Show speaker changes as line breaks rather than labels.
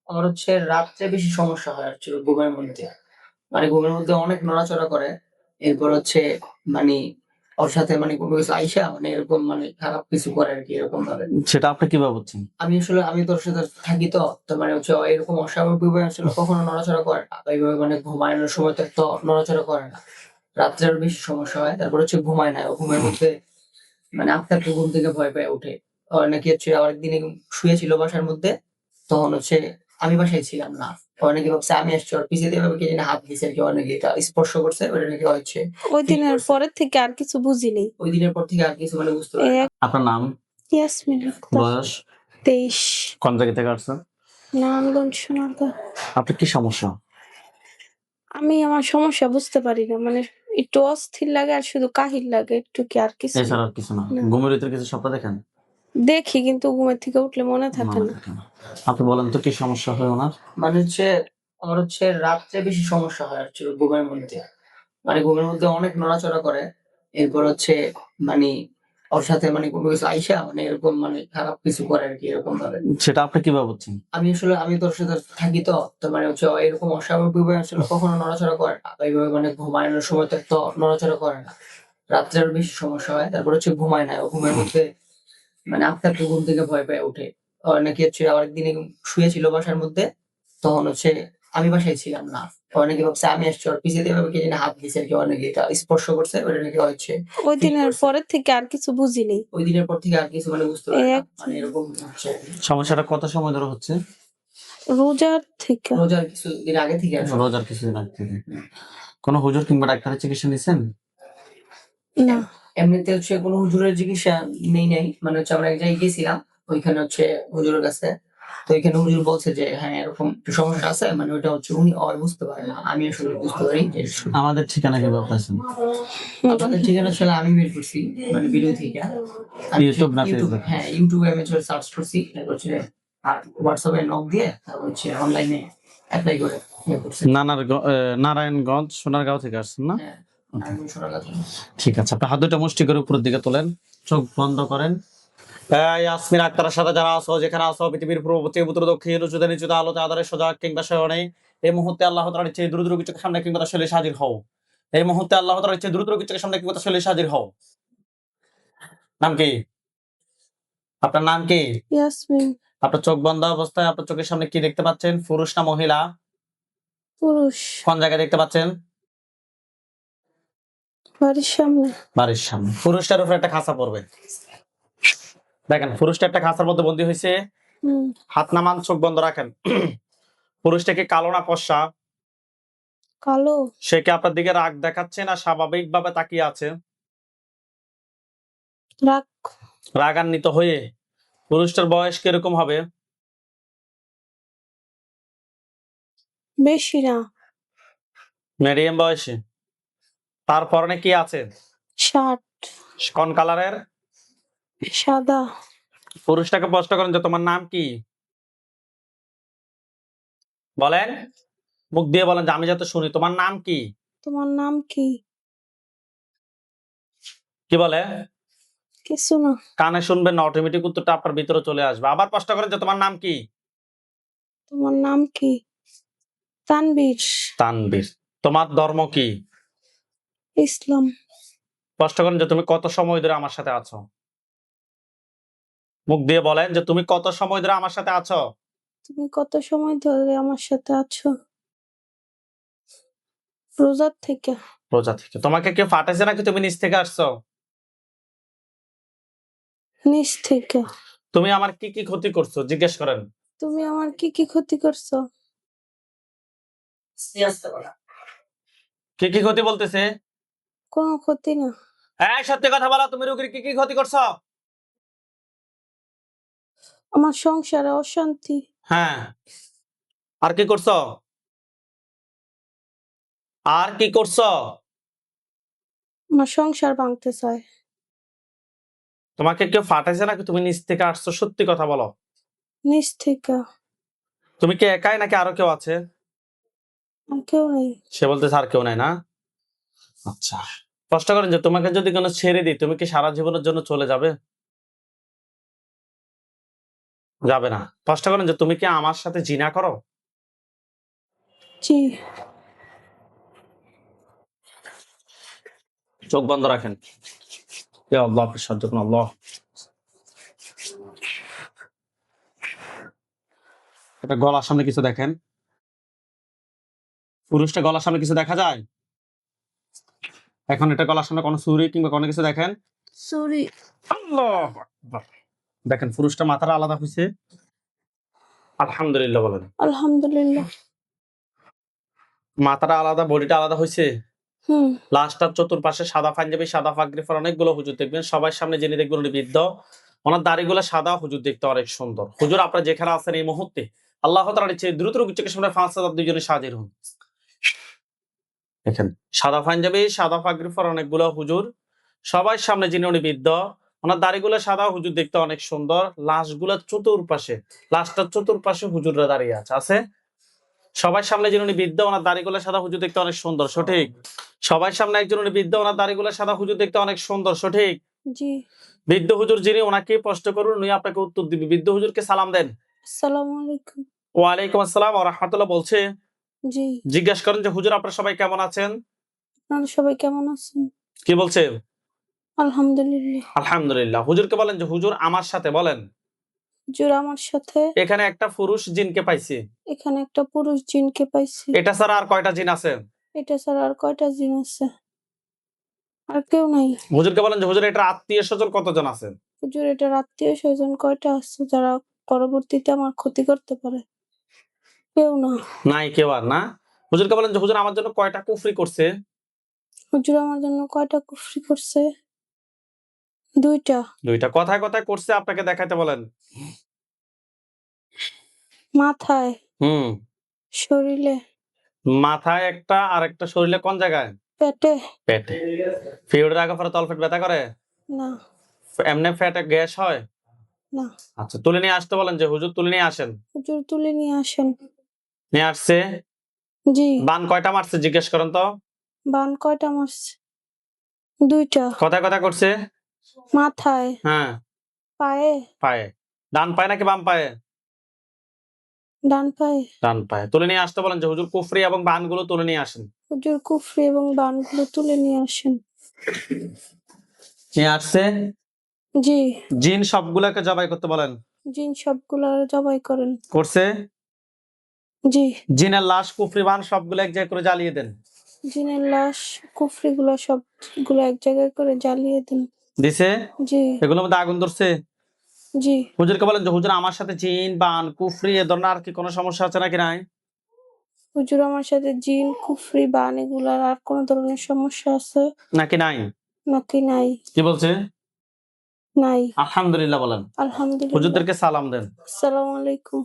আমার হচ্ছে রাত্রে বেশি সমস্যা হয় হচ্ছে ঘুমের মধ্যে। মানে ঘুমের মধ্যে অনেক নড়াচড়া করে। এরপর হচ্ছে মানি ওর সাথে কোনো কিছু আইসা এরকম খারাপ কিছু করে আরকি এরকমভাবে।
সেটা আপনি কিভাবে বুঝছেন?
আমি তো ওর সাথে থাকি তো। তো হচ্ছে ও এরকম অস্বাভাবিকভাবে আসলে কখনো নড়াচড়া করে না। বা এইভাবে ঘুমানোর সময় তো এত নড়াচড়া করে না। রাত্রে আরো বেশি সমস্যা হয়। তারপর হচ্ছে ঘুমায় না। ও ঘুমের মধ্যে আস্তে, আস্তে ঘুম থেকে ভয় পেয়ে উঠে। ওর নাকি হচ্ছে আরেকদিন শুয়েছিল বাসার মধ্যে। তখন হচ্ছে আমি বাসায় ছিলাম না। ও নাকি ভাবছে আমি আসছি। ওর পিছে দিয়ে এভাবে কে জানি হাত দিছে আরকি। ও নাকি এটা স্পর্শ করছে। ওটা নাকি ও হচ্ছে
ওই
ফিল
দিনের
করছে।
পরের থেকে আর কিছু বুঝিনি।
ওই দিনের পর থেকে আর কিছু বুঝতে পারি না।
আপনার নাম?
ইয়াসমিন আক্তার।
বয়স?
23।
কোন জায়গা থেকে আসছেন?
নারায়ণগঞ্জ, সোনারগাঁ।
আপনার কি সমস্যা?
আমি আমার সমস্যা বুঝতে পারি না। একটু অস্থির লাগে আর শুধু কাহিল লাগে একটু, কি আর কিছু না।
এছাড়া আর কিছু না।
না।
ঘুমের ভিতরে কিছু স্বপ্ন দেখেন?
দেখি কিন্তু ঘুমের থেকে উঠলে মনে থাকে
মনে
না।
থাকে না। আপনি বলেন তো কি সমস্যা হয় ওনার?
হচ্ছে আমার হচ্ছে রাত্রে বেশি সমস্যা হয় হচ্ছে ঘুমের মধ্যে। ঘুমের মধ্যে অনেক নড়াচড়া করে। এরপর হচ্ছে মানি ওর সাথে কোনো কিছু আইসা এরকম খারাপ কিছু করে আরকি এরকমভাবে।
সেটা আপনি কিভাবে বুঝছেন?
আমি তো ওর সাথে থাকি তো। তো হচ্ছে ও এরকম অস্বাভাবিকভাবে আসলে কখনো নড়াচড়া করে না। বা এইভাবে ঘুমানোর সময় তো এত নড়াচড়া করে না। রাত্রে আরো বেশি সমস্যা হয়। তারপর হচ্ছে ঘুমায় না। ও ঘুমের মধ্যে আস্তে, আস্তে ঘুম থেকে ভয় পেয়ে উঠে। ও নাকি হচ্ছে আরেকদিন শুয়েছিল বাসার মধ্যে। তখন হচ্ছে আমি বাসায় ছিলাম না। ও নাকি ভাবছে আমি আসছি। ওর পিছে দিয়ে এভাবে কে জানি হাত দিছে আরকি। ও নাকি এটা স্পর্শ করছে। ওটা নাকি ও হচ্ছে
ওই
ফিল
দিনের
করছে।
পরের থেকে আর কিছু বুঝিনি।
ওই দিনের পর থেকে আর কিছু বুঝতে পারি না।
এক
এরকম হচ্ছে
সমস্যাটা কত সময় ধরে হচ্ছে?
রোজার থেকে।
রোজার কিছুদিন আগে থেকে আসলে।
রোজার কিছুদিন আগে থেকে। কোন হুজুর কিংবা ডাক্তারের চিকিৎসা নিছেন?
না।
এমনিতে হচ্ছে কোনো হুজুরের চিকিৎসা নেই নাই। হচ্ছে আমরা এক জায়গায় গেছিলাম। ওইখানে হচ্ছে হুজুরের কাছে। তো এখানে হুজুর বলছে যে হ্যাঁ, এরকম একটু সমস্যা আছে। ওইটা হচ্ছে উনি বুঝতে পারে না। আমি আসলে বুঝতে পারি যে
আমাদের ঠিকানা কিভাবে পাইছেন?
আপনাদের ঠিকানা আসলে আমি বের করছি ভিডিও থেকে।
ইউটিউব না
ইউটিউব,
ফেসবুক?
হ্যাঁ, ইউটিউবে আমি হচ্ছে সার্চ করছি। তারপর হচ্ছে আর হোয়াটসঅ্যাপে নক দিয়ে তারপর হচ্ছে অনলাইনে এপ্লাই করে করছি।
নারায়ণগঞ্জ সোনারগাঁও থেকে আসছেন না?
হ্যাঁ, আমি শোনালাম।
ঠিক আছে, আপনি হাত দুটো মুষ্টি করে উপরের দিকে তোলেন, চোখ বন্ধ করেন। ইয়াসমিন আক্তারের সাথে যারা আছো, যেখানে আছো, পৃথিবীর পূর্ব পশ্চিম উত্তর দক্ষিণ উঁচুতে নিচুতে আলোতে আধারে সোজা কিংবা শয়নে, এই মুহূর্তে আল্লাহ তাআলার ইচ্ছে দ্রুত চোখের সামনে কিংবা তার শৈলে হাজির হও। এই মুহূর্তে আল্লাহ তাআলার ইচ্ছে দ্রুত চোখের সামনে কিংবা তার শৈলে হাজির হও। নাম কি? আপনার নাম কি?
ইয়াসমিন।
আপনার চোখ বন্ধ অবস্থায় আপনার চোখের সামনে কি দেখতে পাচ্ছেন? পুরুষ না মহিলা?
পুরুষ।
কোন জায়গায় দেখতে পাচ্ছেন?
বাড়ির সামনে।
বাড়ির সামনে। পুরুষটার উপরে একটা খাঁচা পড়বে। দেখেন, পুরুষটা একটা খাঁচার মধ্যে বন্দী হয়েছে। হাত নামান, চোখ বন্ধ রাখেন। পুরুষটা কি কালো না ফর্সা?
কালো।
সে কি আপনার দিকে রাগ দেখাচ্ছে না স্বাভাবিকভাবে তাকিয়ে আছে?
রাগ।
রাগান্বিত হয়ে। পুরুষটার বয়স কিরকম হবে?
বেশি না।
মিডিয়াম বয়সে। তার পরনে কি আছে?
শার্ট।
কোন কালারের?
সাদা।
পুরুষটাকে প্রশ্ন করেন যে তোমার নাম কি? বলেন, মুখ দিয়ে বলেন যে আমি যাতে শুনি, তোমার নাম কি?
তোমার নাম কি?
কি বলে?
কিছু না।
কানে শুনবেন না, অটোমেটিক উত্তরটা আপনার ভিতরে চলে আসবে। আবার প্রশ্ন করেন যে তোমার নাম কি?
তোমার নাম কি? তানবীর।
তানবীর। তোমার ধর্ম কি?
ইসলাম।
প্রশ্ন করেন যে তুমি কত সময় ধরে আমার সাথে আছো? মুখ দিয়ে বলেন যে তুমি কত সময় ধরে আমার সাথে আছো?
তুমি কত সময় ধরে আমার সাথে আছো? রোজার থেকে।
রোজা থেকে। তোমাকে কেউ ফাটাইছে নাকি তুমি নিচ থেকে আসছো?
নিচ থেকে।
তুমি আমার কি কি ক্ষতি করছো জিজ্ঞেস করেন।
তুমি আমার কি কি ক্ষতি করছো?
কি কি ক্ষতি বলতেছে?
কোনো ক্ষতি না।
হ্যাঁ, সত্যি কথা বলো, তুমি রোগীর কি কি ক্ষতি করছো?
আমার সংসারে অশান্তি।
হ্যাঁ, আর কি করছো? আর কি করছো?
আমার সংসার ভাঙতে চায়।
তোমাকে কেউ ফাটাইছে নাকি তুমি নিচ থেকে আসছো? সত্যি কথা বলো।
নিচ থেকে।
তুমি কি একাই নাকি আরো কেউ আছে?
আর কেউ নেই।
সে বলতেছে আর কেউ নাই না? আচ্ছা, প্রশ্ন করেন যে তোমাকে যদি কোনো ছেড়ে দিই তুমি কি সারা জীবনের জন্য চলে যাবে? যাবে না। প্রশ্ন করেন যে তুমি কি আমার সাথে জিনা করো?
জি।
চোখ বন্ধ রাখেন। ইয়া আল্লাহ, আপনি সাহায্য করুন আল্লাহ। এটা গলার সামনে কিছু দেখেন। পুরুষটা গলার সামনে কিছু দেখা যায়? এখন এটা গলার সামনে কোনো ছুরি কিংবা কোনো কিছু দেখেন?
সরি।
আল্লাহু আকবার। দেখেন পুরুষটা মাথাটা আলাদা হইছে। আলহামদুলিল্লাহ বলেন।
আলহামদুলিল্লাহ।
মাথাটা আলাদা, বডিটা আলাদা হইছে।
হুম।
লাশটার চতুর্পাশে সাদা পাঞ্জাবি, সাদা পাগড়ি পরা অনেকগুলো হুজুর দেখবেন। সবার সামনে যিনি দেখবেন উনি বৃদ্ধ। ওনার দাড়িগুলো সাদা, হুজুর দেখতে অনেক সুন্দর। হুজুর আপনারা যেখানে আছেন এই মুহূর্তে আল্লাহ তাআলার ইচ্ছে দ্রুত চোখের সামনে ৫,০০০ দুইজনে হাজির হন। দেখেন সাদা পাঞ্জাবি, সাদা পাগড়ি পরা অনেকগুলো হুজুর। সবার সামনে যিনি উনি বৃদ্ধ। ওনার দাড়িগুলো সাদা, হুজুর দেখতে অনেক সুন্দর। লাশগুলো চতুর্পাশে, লাশটার চতুর্পাশে হুজুররা দাঁড়িয়ে আছে। সবার সামনে যিনি উনি বৃদ্ধ, ওনার দাড়িগুলো সাদা, হুজুর দেখতে অনেক সুন্দর। সঠিক। সবার সামনে একজন উনি বৃদ্ধ, ওনার দাড়িগুলো সাদা, হুজুর দেখতে অনেক সুন্দর। সঠিক।
জি।
বৃদ্ধ হুজুর যিনি, ওনাকে প্রশ্ন করুন, উনি আপনাকে উত্তর দিবে। বৃদ্ধ হুজুরকে সালাম দেন।
আসসালামু আলাইকুম।
ওয়ালাইকুম আসসালাম ওয়া রাহমাতুল্লাহ বলছে।
জি।
জিজ্ঞাসা করেন যে হুজুর আপনারা সবাই কেমন আছেন?
আপনারা সবাই কেমন আছেন?
কি বলছে?
আলহামদুলিল্লাহ।
আলহামদুলিল্লাহ। হুজুরকে বলেন যে হুজুর আমার সাথে বলেন।
হুজুর আমার সাথে
এখানে একটা পুরুষ জিনকে পাইছি।
এখানে একটা পুরুষ জিনকে পাইছি।
এটা ছাড়া আর কয়টা জিন আছে?
এটা ছাড়া আর কয়টা জিন আছে? আর কেউ নাই।
হুজুরকে বলেন যে হুজুর এটার আত্মীয়-স্বজন কতজন আছে?
হুজুর এটার আত্মীয়-স্বজন কয়টা আছে যারা পরবর্তীতে আমার ক্ষতি করতে পারে? কেউ না।
নাই কেউ আর না। হুজুরকে বলেন যে হুজুর আমার জন্য কয়টা কুফরি করছে?
হুজুর আমার জন্য কয়টা কুফরি করছে? ২ টা।
২টা। কথায়, কথায় করছে আপনাকে দেখাইতে বলেন।
মাথায়,
হুম।
শরীরে,
মাথায় একটা, আরেকটা শরীরে কোন জায়গায়?
পেটে।
পেটে। পিরিয়ডের আগে পরে তলপেট ব্যথা করে?
না,
এমনি ফ্যাটে গ্যাস হয়?
না।
আচ্ছা, তুলে নিয়ে আসতে বলেন যে হুজুর তুলে নিয়ে আসেন।
হুজুর তুলে নিয়ে আসেন।
নিয়ে আসছে।
জি।
বান কয়টা মারছে জিজ্ঞেস করেন তো?
বান কয়টা মারছে? ২ টা।
কথায়, কথায় করছে?
মাথায়,
হ্যাঁ,
পায়ে,
পায়ে। ডান পায়ে নাকি বাম পায়ে?
ডান পায়ে।
ডান পায়ে। তুলে নিয়ে আসতে বলেন যে হুজুর কুফরি এবং বানগুলো তুলে নিয়ে আসেন।
হুজুর কুফরি এবং বানগুলো তুলে নিয়ে আসেন।
নিয়ে আসছে।
জি।
জিন সবগুলোকে জবাই করতে বলেন।
জিন সবগুলা জবাই করেন।
করছে।
জি।
জিনের লাশ, কুফরি, বান সবগুলো এক জায়গায় করে জ্বালিয়ে দেন।
জিনের লাশ, কুফরিগুলা সবগুলো এক জায়গায় করে জ্বালিয়ে দেন।
দিছে?
জি।
এগুলোর মধ্যে আগুন ধরছে?
জি।
হুজুরকে বলেন যে হুজুর আমার সাথে জিন, বান, কুফরি এ ধরনের আর কি কোনো সমস্যা আছে নাকি নাই?
হুজুর আমার সাথে জিন, কুফরি, বান এগুলার আর কোন ধরনের সমস্যা আছে
নাকি নাই?
নাকি নাই?
কি বলছে?
নাই।
আলহামদুলিল্লাহ বলেন।
আলহামদুলিল্লাহ।
হুজুরদেরকে সালাম দেন।
আসসালামু আলাইকুম।